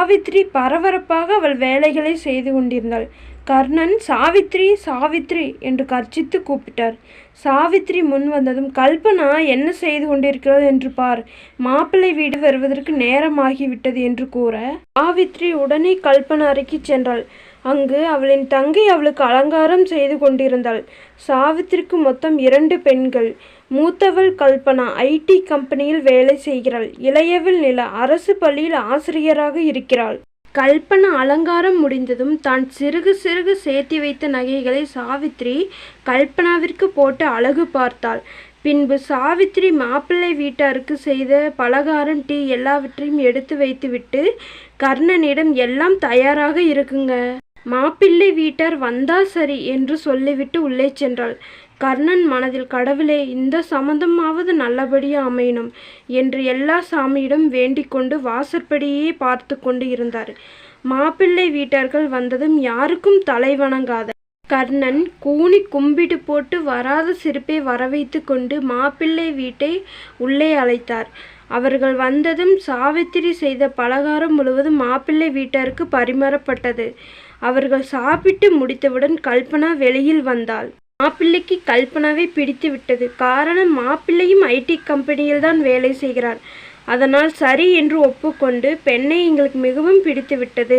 சாவித்ரி பரபரப்பாக அவள் வேலைகளை செய்து கொண்டிருந்தாள். கர்ணன் சாவித்ரி சாவித்ரி என்று கர்ச்சித்து கூப்பிட்டார். சாவித்ரி முன் வந்ததும், கல்பனா என்ன செய்து கொண்டிருக்கிறது என்று பார், மாப்பிள்ளை வீடு வருவதற்கு நேரமாகிவிட்டது என்று கூற, சாவித்ரி உடனே கல்பனா அறைக்கு சென்றாள். அங்கு அவளின் தங்கை அவளுக்கு அலங்காரம் செய்து கொண்டிருந்தாள். சாவித்திரிக்கு மொத்தம் 2 பெண்கள். மூத்தவள் கல்பனா ஐடி கம்பெனியில் வேலை செய்கிறாள். இளையவள் நிலா அரசு பள்ளியில் ஆசிரியராக இருக்கிறாள். கல்பனா அலங்காரம் முடிந்ததும் தான் சிறுகு சிறுகு சேர்த்தி வைத்த நகைகளை சாவித்ரி கல்பனாவிற்கு போட்டு அழகு பார்த்தாள். பின்பு சாவித்ரி மாப்பிள்ளை வீட்டாருக்கு செய்த பலகாரம், டீ எல்லாவற்றையும் எடுத்து வைத்துவிட்டு கர்ணனிடம், எல்லாம் தயாராக இருக்குங்க, மாப்பிள்ளை வீட்டார் வந்தா சரி என்று சொல்லிவிட்டு உள்ளே சென்றாள். கர்ணன் மனதில், கடவுளே, இந்த சம்மந்தமாவது நல்லபடியா அமையணும் என்று எல்லா சாமியிடம் வேண்டிக் கொண்டு வாசற்படியே பார்த்து கொண்டு இருந்தார். மாப்பிள்ளை வீட்டார்கள் வந்ததும் யாருக்கும் தலை வணங்காத கர்ணன் கூனி கும்பிடு போட்டு வராத சிரிப்பை வரவைத்து கொண்டு மாப்பிள்ளை வீட்டை உள்ளே அழைத்தார். அவர்கள் வந்ததும் சாவித்திரி செய்த பலகாரம் முழுவதும் மாப்பிள்ளை வீட்டாருக்கு பரிமாறப்பட்டது. அவர்கள் சாப்பிட்டு முடித்தவுடன் கல்பனா வெளியில் வந்தாள். மாப்பிள்ளைக்கு கல்பனாவை பிடித்து விட்டது. காரணம், மாப்பிள்ளையும் ஐடி கம்பெனியில் தான் வேலை செய்கிறார். அதனால் சரி என்று ஒப்புக்கொண்டு, பெண்ணை எங்களுக்கு மிகவும் பிடித்து விட்டது,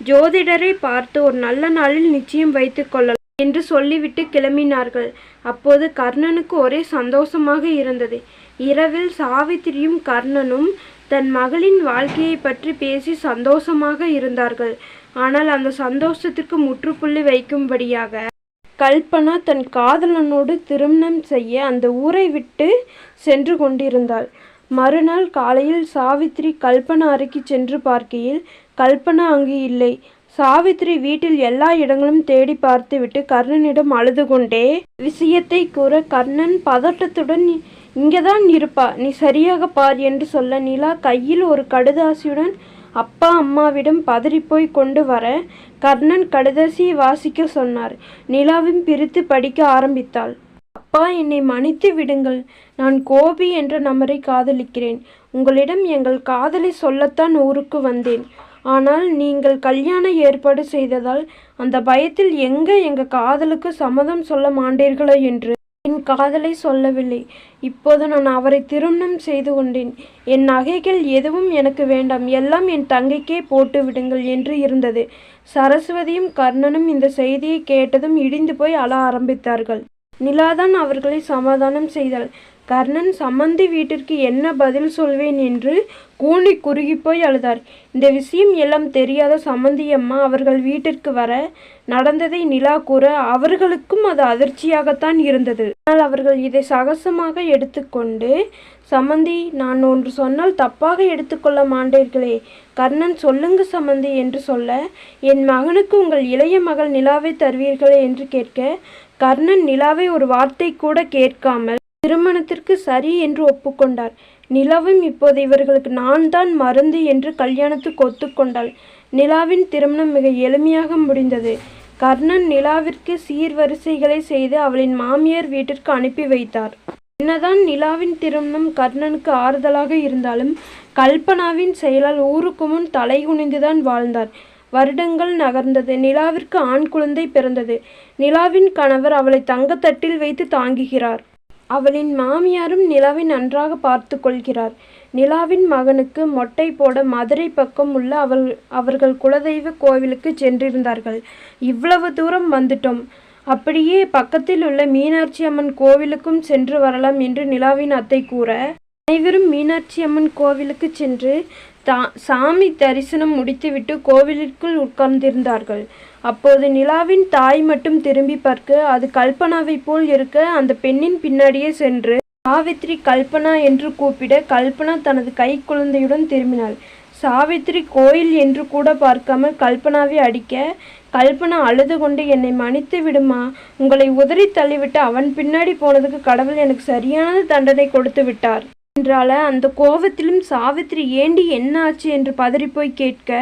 ஜோதிடரை பார்த்து ஒரு நல்ல நாளில் நிச்சயம் வைத்து கொள்ளலாம் என்று சொல்லிவிட்டு கிளம்பினார்கள். அப்போது கர்ணனுக்கு ஒரே சந்தோஷமாக இருந்தது. இரவில் சாவித்திரியும் கர்ணனும் தன் மகளின் வாழ்க்கையை பற்றி பேசி சந்தோஷமாக இருந்தார்கள். ஆனால் அந்த சந்தோஷத்திற்கு முற்றுப்புள்ளி வைக்கும்படியாக கல்பனா தன் காதலனோடு திருமணம் செய்ய அந்த ஊரை விட்டு சென்று கொண்டிருந்தாள். மறுநாள் காலையில் சாவித்ரி கல்பனா அறைக்கு சென்று பார்க்கையில் கல்பனா அங்கு இல்லை. சாவித்ரி வீட்டில் எல்லா இடங்களும் தேடி பார்த்துவிட்டு கர்ணனிடம் அழுது கொண்டே விஷயத்தை கூற, கர்ணன் பதட்டத்துடன், இங்கேதான் இருப்பா, நீ சரியாக பார் என்று சொல்ல, நிலா கையில் ஒரு கடுதாசியுடன் அப்பா அம்மாவிடம் பதறிப்போய் கொண்டு வர, கர்ணன் கடுதாசியை வாசிக்க சொன்னார். நிலாவும் பிரித்து படிக்க ஆரம்பித்தாள். அப்பா, என்னை மன்னித்து விடுங்கள். நான் கோபி என்ற நபரை காதலிக்கிறேன். உங்களிடம் எங்கள் காதலை சொல்லத்தான் ஊருக்கு வந்தேன். ஆனால் நீங்கள் கல்யாண ஏற்பாடு செய்ததால் அந்த பயத்தில் எங்க காதலுக்கு சம்மதம் சொல்ல மாட்டீர்களோ என்று என் காதலை சொல்லவில்லை. இப்போது நான் அவரை திருமணம் செய்து கொண்டேன். என் நகைகள் எதுவும் எனக்கு வேண்டாம், எல்லாம் என் தங்கைக்கே போட்டு விடுங்கள் என்று இருந்தது. சரஸ்வதியும் கர்ணனும் இந்த செய்தியை கேட்டதும் இடிந்து போய் அழ ஆரம்பித்தார்கள். நிலாதான் அவர்களை சமாதானம் செய்தாள். கர்ணன் சம்மந்தி வீட்டிற்கு என்ன பதில் சொல்வேன் என்று கூனி குறுகி போய் அழுதார். இந்த விஷயம் எல்லாம் தெரியாத சம்மந்தியம்மா அவர்கள் வீட்டிற்கு வர நடந்ததை நிலா கூற, அவர்களுக்கும் அது அதிர்ச்சியாகத்தான் இருந்தது. ஆனால் அவர்கள் இதை சகசமாக எடுத்துக்கொண்டு, சம்மந்தி, நான் ஒன்று சொன்னால் தப்பாக எடுத்துக்கொள்ள மாட்டீர்களே. கர்ணன், சொல்லுங்க சம்மந்தி என்று சொல்ல, என் மகனுக்கு உங்கள் இளைய மகள் நிலாவை தருவீர்களே என்று கேட்க, கர்ணன் நிலாவை ஒரு வார்த்தை கூட கேட்காமல் திருமணத்திற்கு சரி என்று ஒப்புக்கொண்டார். நிலாவும் இப்போது இவர்களுக்கு நான் தான் மருந்து என்று கல்யாணத்துக்கு ஒத்துக்கொண்டாள். நிலாவின் திருமணம் மிக எளிமையாக முடிந்தது. கர்ணன் நிலாவிற்கு சீர்வரிசைகளை செய்து அவளின் மாமியார் வீட்டிற்கு அனுப்பி வைத்தார். என்னதான் நிலாவின் திருமணம் கர்ணனுக்கு ஆறுதலாக இருந்தாலும் கல்பனாவின் செயலால் ஊருக்கு முன் தலை குனிந்துதான் வாழ்ந்தார். வருடங்கள் நகர்ந்தது. நிலாவிற்கு ஆண் குழந்தை பிறந்தது. நிலாவின் கணவர் அவளை தங்கத்தட்டில் வைத்து தாங்குகிறார். அவளின் மாமியாரும் நிலாவை நன்றாக பார்த்து கொள்கிறார். நிலாவின் மகனுக்கு மொட்டை போட மதுரை பக்கம் உள்ள அவர்கள் குலதெய்வ கோவிலுக்கு சென்றிருந்தார்கள். இவ்வளவு தூரம் வந்துட்டோம், அப்படியே பக்கத்தில் உள்ள மீனாட்சி அம்மன் கோவிலுக்கும் சென்று வரலாம் என்று நிலாவின் அத்தை கூற, அனைவரும் மீனாட்சி அம்மன் கோவிலுக்கு சென்று சாமி தரிசனம் முடித்துவிட்டு கோவிலுக்குள் உட்கார்ந்திருந்தார்கள். அப்போது நிலாவின் தாய் மட்டும் திரும்பி பார்க்க, அது கல்பனாவை போல் இருக்க அந்த பெண்ணின் பின்னாடியே சென்று சாவித்ரி கல்பனா என்று கூப்பிட, கல்பனா தனது கை குழந்தையுடன் திரும்பினாள். சாவித்ரி கோயில் என்று கூட பார்க்காமல் கல்பனாவை அடிக்க, கல்பனா அழுது கொண்டு, என்னை மன்னித்து விடுமா, உங்களை உதறி தள்ளிவிட்டு அவன் பின்னாடி போனதுக்கு கடவுள் எனக்கு சரியான தண்டனை கொடுத்து விட்டார் என்றால, அந்த கோபத்திலும் சாவித்ரி ஏண்டி என்ன ஆச்சு என்று பதறிப்போய் கேட்க,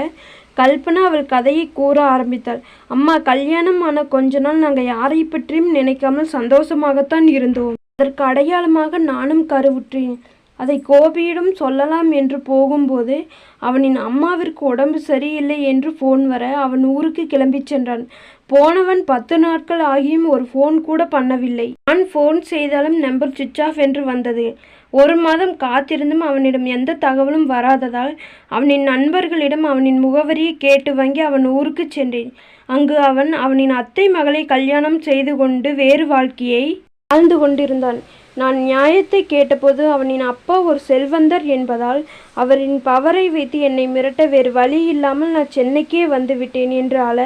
கல்பனா அவள் கதையை கூற ஆரம்பித்தாள். அம்மா, கல்யாணம் ஆன கொஞ்ச நாள் நாங்கள் யாரை பற்றியும் நினைக்காமல் சந்தோஷமாகத்தான் இருந்தோம். அதற்கு அடையாளமாக நானும் கருவுற்றேன். அதை கோபியிடம் சொல்லலாம் என்று போகும்போது அவனின் அம்மாவிற்கு உடம்பு சரியில்லை என்று ஃபோன் வர அவன் ஊருக்கு கிளம்பிச் சென்றான். போனவன் 10 நாட்கள் ஆகியும் ஒரு ஃபோன் கூட பண்ணவில்லை. நான் ஃபோன் செய்தாலும் நம்பர் சுவிட்ச் ஆஃப் என்று வந்தது. 1 மாதம் காத்திருந்தும் அவனிடம் எந்த தகவலும் வராததால் அவனின் நண்பர்களிடம் அவனின் முகவரியை கேட்டு வாங்கி அவன் ஊருக்கு சென்றேன். அங்கு அவன் அவனின் அத்தை மகளை கல்யாணம் செய்து கொண்டு வேறு வாழ்க்கையை வாழ்ந்து கொண்டிருந்தான். நான் நியாயத்தை கேட்டபோது அவனின் அப்பா ஒரு செல்வந்தர் என்பதால் அவரின் பவரை வைத்து என்னை மிரட்ட வேறு வழி இல்லாமல் நான் சென்னைக்கே வந்து விட்டேன் என்று அழ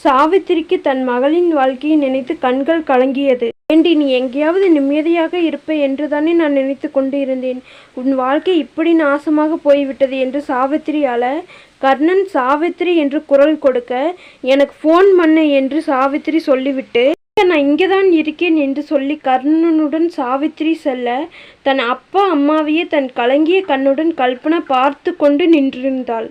சாவித்திரிக்கு தன் மகளின் வாழ்க்கையை நினைத்து கண்கள் கலங்கியது. ஏண்டி, நீ எங்கேயாவது நிம்மதியாக இருப்ப என்றுதானே நான் நினைத்து கொண்டு இருந்தேன். உன் வாழ்க்கை இப்படி நாசமாக போய்விட்டது என்று சாவித்திரி அழ கர்ணன் சாவித்திரி என்று குரல் கொடுக்க எனக்கு ஃபோன் பண்ண என்று சாவித்திரி சொல்லிவிட்டு நான் இங்கேதான் இருக்கேன் என்று சொல்லி கர்ணனுடன் சாவித்திரி செல்ல தன் அப்பா அம்மாவையே தன் கலங்கிய கண்ணுடன் கல்பனா பார்த்து கொண்டு நின்றிருந்தாள்.